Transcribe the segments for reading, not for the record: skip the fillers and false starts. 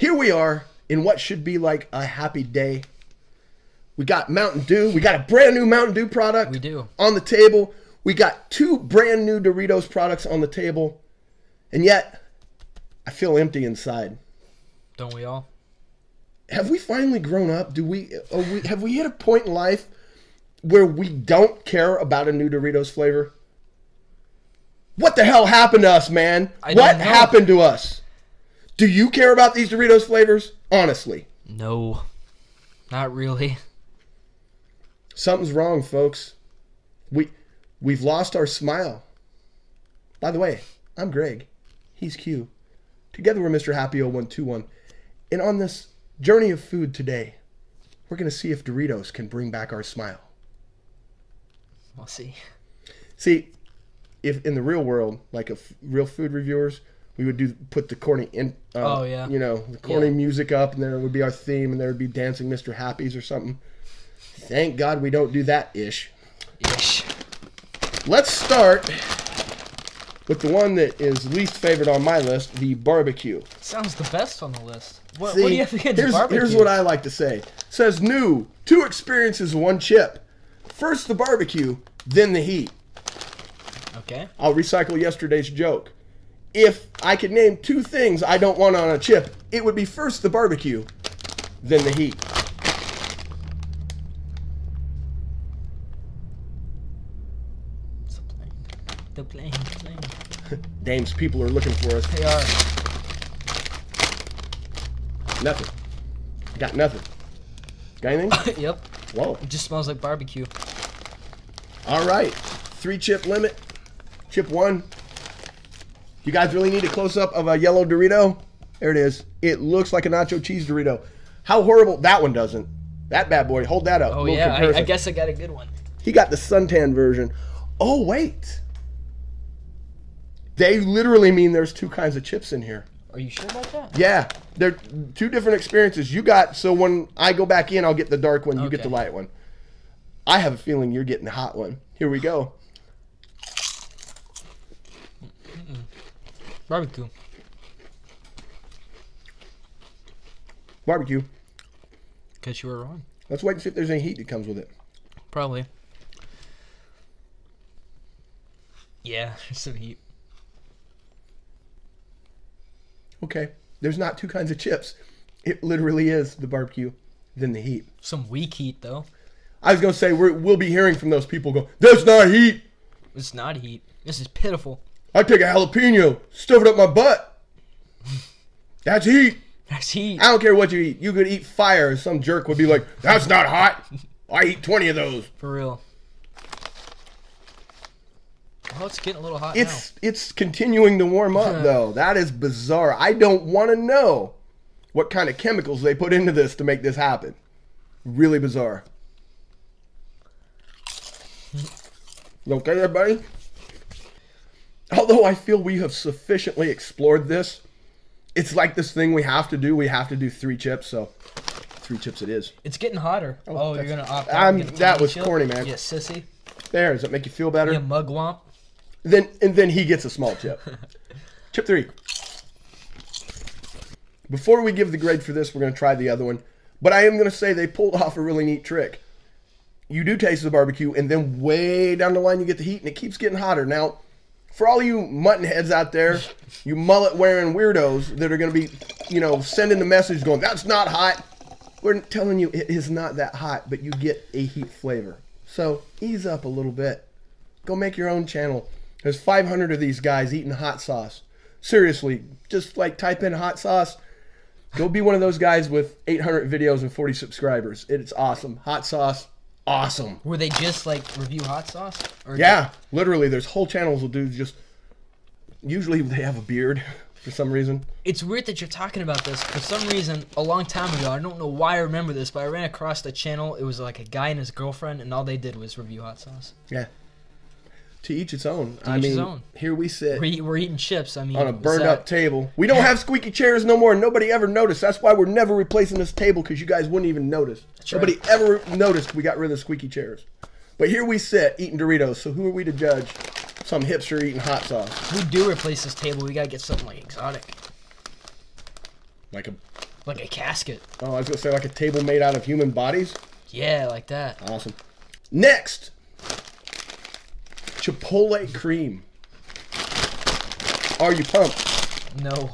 Here we are in what should be like a happy day. We got Mountain Dew. We got a brand new Mountain Dew product. We do. On the table. We got 2 brand new Doritos products on the table. And yet, I feel empty inside. Don't we all? Have we finally grown up? Have we hit a point in life where we don't care about a new Doritos flavor? What the hell happened to us, man? What happened to us? Do you care about these Doritos flavors? Honestly. No. Not really. Something's wrong, folks. We've lost our smile. By the way, I'm Greg. He's Q. Together we're Mr. Happy 0121. And on this journey of food today, we're going to see if Doritos can bring back our smile. We'll see. See, if in the real world, like real food reviewers, we would put the corny the corny music up, and there would be our theme, and there would be Dancing Mr. Happy's or something. Thank God we don't do that ish. Let's start with the one that is least favorite on my list, the barbecue. Sounds the best on the list. What do you have against barbecue? Here's what I like to say. It says new, 2 experiences, 1 chip. First the barbecue, then the heat. Okay. I'll recycle yesterday's joke. If I could name 2 things I don't want on a chip, it would be first the barbecue, then the heat. They're playing. Dames, people are looking for us. They are. Nothing. Got nothing. Got anything? Yep. Whoa. It just smells like barbecue. All right. 3 chip limit. Chip 1. You guys really need a close-up of a yellow Dorito? There it is. It looks like a nacho cheese Dorito. How horrible. That one doesn't. That bad boy. Hold that up. Oh, yeah. I guess I got a good one. He got the suntan version. Oh, wait. They literally mean there's 2 kinds of chips in here. Are you sure about that? Yeah. They're 2 different experiences. You got, so when I go back in, I'll get the dark one. You get the light one. I have a feeling you're getting the hot one. Here we go. Barbecue. Barbecue. Guess you were wrong. Let's wait and see if there's any heat that comes with it. Probably. Yeah, there's some heat. Okay. There's not 2 kinds of chips. It literally is the barbecue, then the heat. Some weak heat, though. I was going to say, we'll be hearing from those people go, that's not heat. It's not heat. This is pitiful. I take a jalapeno, stuff it up my butt. That's heat. That's heat. I don't care what you eat. You could eat fire. Some jerk would be like, that's not hot. I eat 20 of those. For real. Oh, it's getting a little hot now. It's continuing to warm up, though. That is bizarre. I don't want to know what kind of chemicals they put into this to make this happen. Really bizarre. You okay, everybody? Although I feel we have sufficiently explored this, it's like this thing we have to do. We have to do 3 chips, so 3 chips it is. It's getting hotter. Oh, you're going to opt out. That was corny, man. You sissy. There, does that make you feel better? You mugwump. Then he gets a small chip. Chip 3. Before we give the grade for this, we're going to try the other one. But I am going to say they pulled off a really neat trick. You do taste the barbecue, and then way down the line you get the heat, and it keeps getting hotter. Now, for all you mutton heads out there, you mullet-wearing weirdos that are going to be, sending the message going, that's not hot. We're telling you it is not that hot, but you get a heat flavor. So ease up a little bit. Go make your own channel. There's 500 of these guys eating hot sauce. Seriously, just like type in hot sauce. Go be one of those guys with 800 videos and 40 subscribers. It's awesome. Hot sauce, awesome. Were they just like review hot sauce? Or yeah, literally. There's whole channels will do just. Usually they have a beard for some reason. It's weird that you're talking about this. For some reason, a long time ago, I don't know why I remember this, but I ran across the channel. It was like a guy and his girlfriend, and all they did was review hot sauce. Yeah. To each its own. His own. Here we sit. We're eating chips. I mean, on a burned up table. We don't have squeaky chairs no more. Nobody ever noticed. That's why we're never replacing this table, because you guys wouldn't even notice. That's Nobody right. ever noticed we got rid of the squeaky chairs. But here we sit eating Doritos. So who are we to judge some hipster eating hot sauce? If we do replace this table, we gotta get something like exotic. Like a Like a casket. Oh, I was going to say like a table made out of human bodies. Yeah, like that. Awesome. Next, Chipotle cream. Are you pumped? No.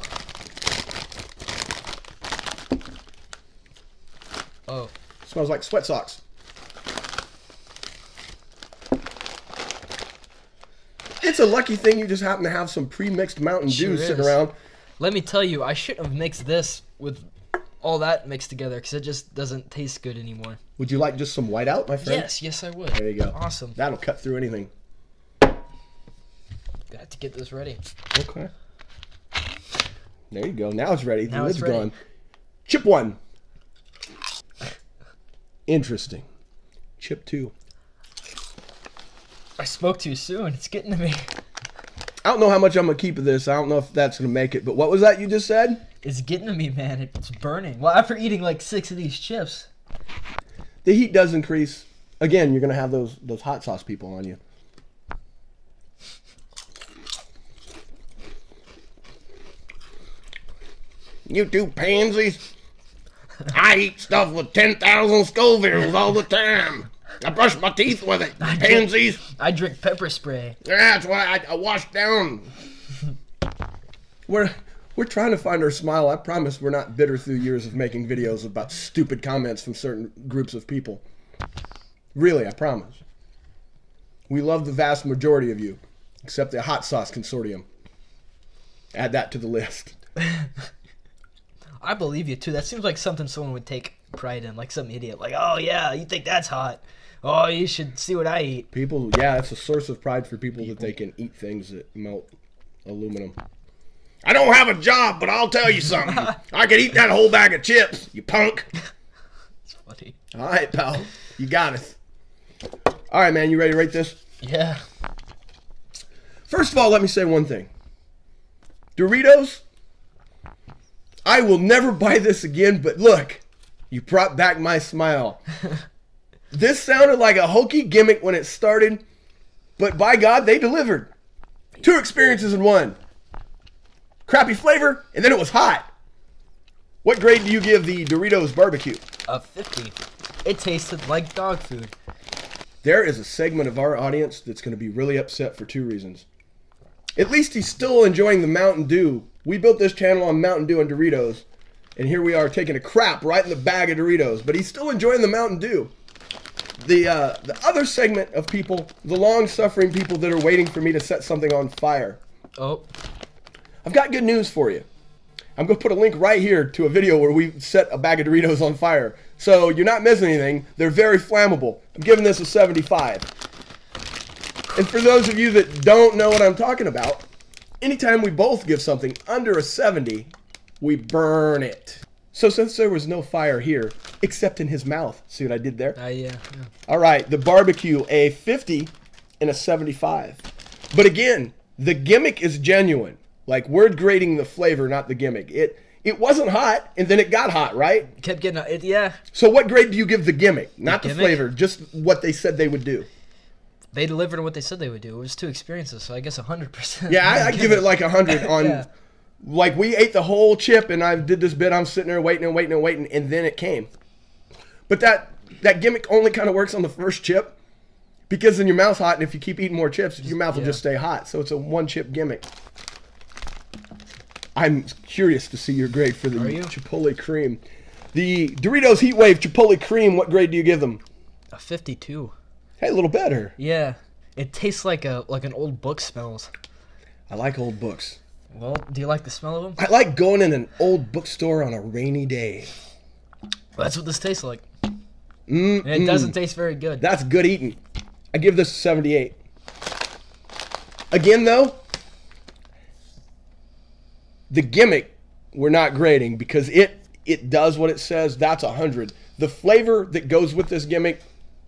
Oh. Smells like sweat socks. It's a lucky thing you just happen to have some pre-mixed Mountain Dew sitting around. Let me tell you, I shouldn't have mixed this with all that mixed together because it just doesn't taste good anymore. Would you like just some whiteout, my friend? Yes, I would. There you go. Awesome. That'll cut through anything. Got to get this ready. Okay. There you go. Now it's ready. Now The it's lid's ready. gone. Chip 1. Interesting. Chip 2. I spoke too soon. It's getting to me. I don't know how much I'm going to keep of this. I don't know if that's going to make it. But what was that you just said? It's getting to me, man. It's burning. Well, after eating like 6 of these chips. The heat does increase. Again, you're going to have those hot sauce people on you. You two pansies. I eat stuff with 10,000 Scovilles all the time. I brush my teeth with it, pansies. I drink pepper spray. That's why I wash down. We're trying to find our smile. I promise we're not bitter through years of making videos about stupid comments from certain groups of people. Really, I promise. We love the vast majority of you, except the hot sauce consortium. Add that to the list. I believe you, too. That seems like something someone would take pride in, like some idiot. Like, oh, yeah, you think that's hot. Oh, you should see what I eat. People, yeah, it's a source of pride for people that they can eat things that melt aluminum. I don't have a job, but I'll tell you something. I could eat that whole bag of chips, you punk. It's funny. All right, pal. You got it. All right, man, you ready to rate this? Yeah. First of all, let me say one thing. Doritos, I will never buy this again, but look, you brought back my smile. This sounded like a hokey gimmick when it started, but by God, they delivered. 2 experiences in one. Crappy flavor, and then it was hot. What grade do you give the Doritos barbecue? A 50. It tasted like dog food. There is a segment of our audience that's going to be really upset for 2 reasons. At least he's still enjoying the Mountain Dew. We built this channel on Mountain Dew and Doritos, and here we are taking a crap right in the bag of Doritos, but he's still enjoying the Mountain Dew. The other segment of people, the long-suffering people that are waiting for me to set something on fire. Oh. I've got good news for you. I'm going to put a link right here to a video where we set a bag of Doritos on fire. So you're not missing anything. They're very flammable. I'm giving this a 75. And for those of you that don't know what I'm talking about, anytime we both give something under a 70, we burn it. So since there was no fire here, except in his mouth, see what I did there? Yeah. All right, the barbecue, a 50 and a 75. But again, the gimmick is genuine. Like, we're grading the flavor, not the gimmick. It wasn't hot, and then it got hot, right? Kept getting it, yeah. So what grade do you give the gimmick? Not the gimmick? flavor, just what they said they would do. They delivered on what they said they would do. It was 2 experiences, so I guess 100%. Yeah, I give it like 100 on... Yeah. Like, we ate the whole chip, and I did this bit. I'm sitting there waiting, and then it came. But that gimmick only kind of works on the first chip, because then your mouth's hot, and if you keep eating more chips, your mouth will just stay hot. So it's a 1-chip gimmick. I'm curious to see your grade for the Chipotle cream. The Doritos Heatwave Chipotle cream, what grade do you give them? A 52. Hey, a little better. Yeah. It tastes like an old book smells. I like old books. Well, do you like the smell of them? I like going in an old bookstore on a rainy day. That's what this tastes like. And it doesn't taste very good. That's good eating. I give this a 78. Again, though, the gimmick we're not grading because it does what it says. That's 100. The flavor that goes with this gimmick,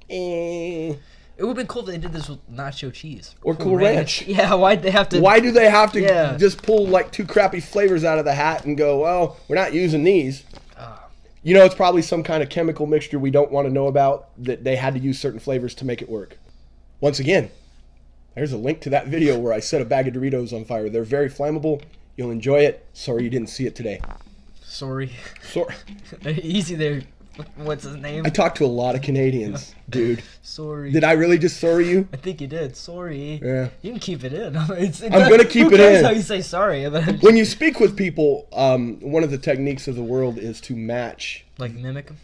It would have been cool if they did this with nacho cheese. Or Cool Ranch. Yeah, why'd they have to... Why do they have to just pull like 2 crappy flavors out of the hat and go, well, we're not using these? You know, it's probably some kind of chemical mixture we don't want to know about that they had to use certain flavors to make it work. Once again, there's a link to that video where I set a bag of Doritos on fire. They're very flammable. You'll enjoy it. Sorry you didn't see it today. Sorry. Sorry. Easy there. What's his name? I talked to a lot of Canadians, dude. Sorry. Did I really just sorry you? I think you did. Sorry. Yeah. You can keep it in. I'm gonna keep it in. How you say sorry? When you speak with people, one of the techniques of the world is to match. Like mimic them?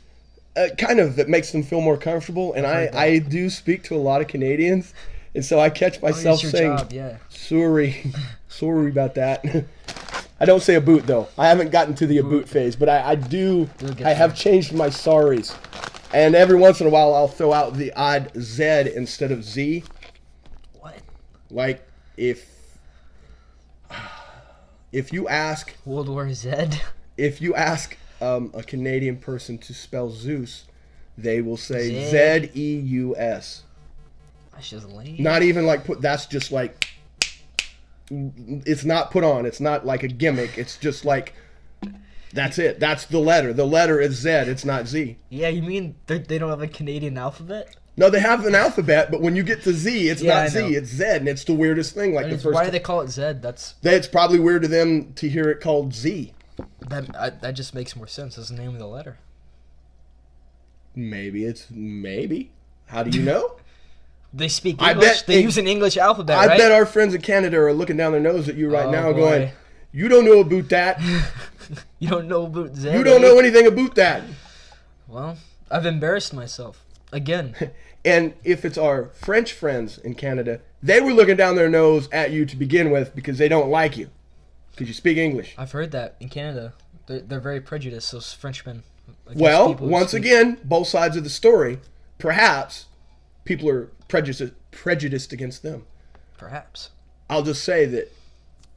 Kind of. That makes them feel more comfortable. And I do speak to a lot of Canadians. And so I catch myself saying, sorry. Sorry about that. I don't say a boot, though. I haven't gotten to the a boot phase. But I have changed my sorries. And every once in a while, I'll throw out the odd Z instead of Z. What? Like, if you ask... World War Z? If you ask a Canadian person to spell Zeus, they will say Z-E-U-S. That's just lame. Not even like that's just like, it's not put on. It's not like a gimmick. It's just like, that's it. That's the letter. The letter is Z. It's not Z. Yeah, you mean they don't have a Canadian alphabet? No, they have an alphabet, but when you get to Z, it's not Z. It's Z, and it's the weirdest thing. Like the first. Why do they call it Z? It's probably weird to them to hear it called Z. That just makes more sense. That's the name of the letter. Maybe. How do you know? They speak English. They use an English alphabet, right? I bet our friends in Canada are looking down their nose at you right now going, you don't know about that. You don't know about Z. You don't know anything about that. Well, I've embarrassed myself. Again. And if it's our French friends in Canada, they were looking down their nose at you to begin with because they don't like you. Because you speak English. I've heard that in Canada. They're very prejudiced, those Frenchmen. Well, once again, both sides of the story. Perhaps people are prejudiced against them. Perhaps. I'll just say that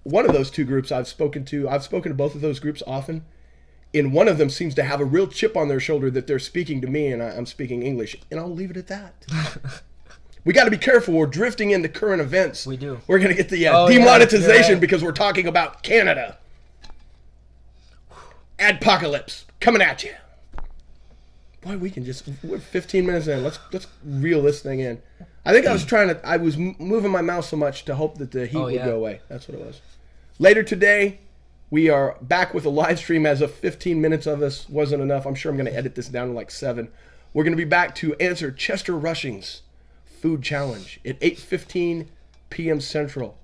one of those two groups I've spoken to both of those groups often, and one of them seems to have a real chip on their shoulder that they're speaking to me and I'm speaking English, and I'll leave it at that. We got to be careful. We're drifting into current events. We do. We're going to get the demonetization because we're talking about Canada. Adpocalypse coming at you. Boy, we're 15 minutes in. Let's reel this thing in. I think I was moving my mouth so much to hope that the heat would go away. That's what it was. Later today, we are back with a live stream as of 15 minutes of us wasn't enough. I'm sure I'm going to edit this down to like 7. We're going to be back to answer Chester Rushings Food Challenge at 8:15 p.m. Central.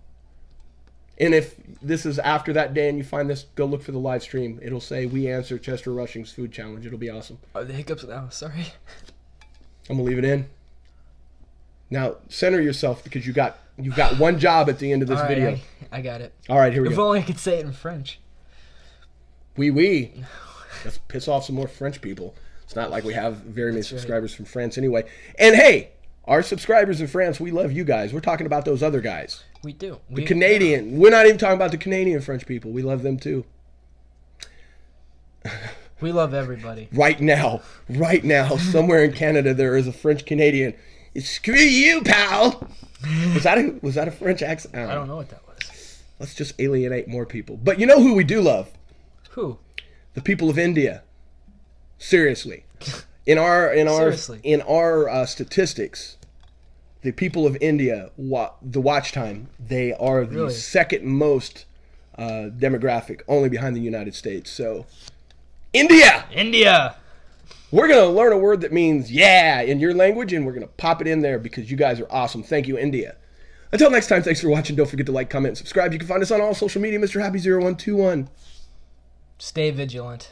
And if this is after that day and you find this, go look for the live stream. It'll say, we answer Chester Rushings Food Challenge. It'll be awesome. Oh, the hiccups now. Sorry. I'm going to leave it in. Now, center yourself because you've got one job at the end of this video. I got it. All right, here we go. If only I could say it in French. Oui. Let's piss off some more French people. It's not like we have very many subscribers from France anyway. And hey, our subscribers in France, we love you guys. We're talking about those other guys. We do. The Canadian. We're not even talking about the Canadian French people. We love them too. We love everybody. Right now, somewhere in Canada, there is a French Canadian. Screw you, pal. Was that a French accent? I don't know what that was. Let's just alienate more people. But you know who we do love? Who? The people of India. Seriously. In our statistics, the people of India, the watch time, they are the second most demographic, only behind the United States. So, India! We're going to learn a word that means yeah in your language, and we're going to pop it in there because you guys are awesome. Thank you, India. Until next time, thanks for watching. Don't forget to like, comment, and subscribe. You can find us on all social media, Mr. Happy 0121. Stay vigilant.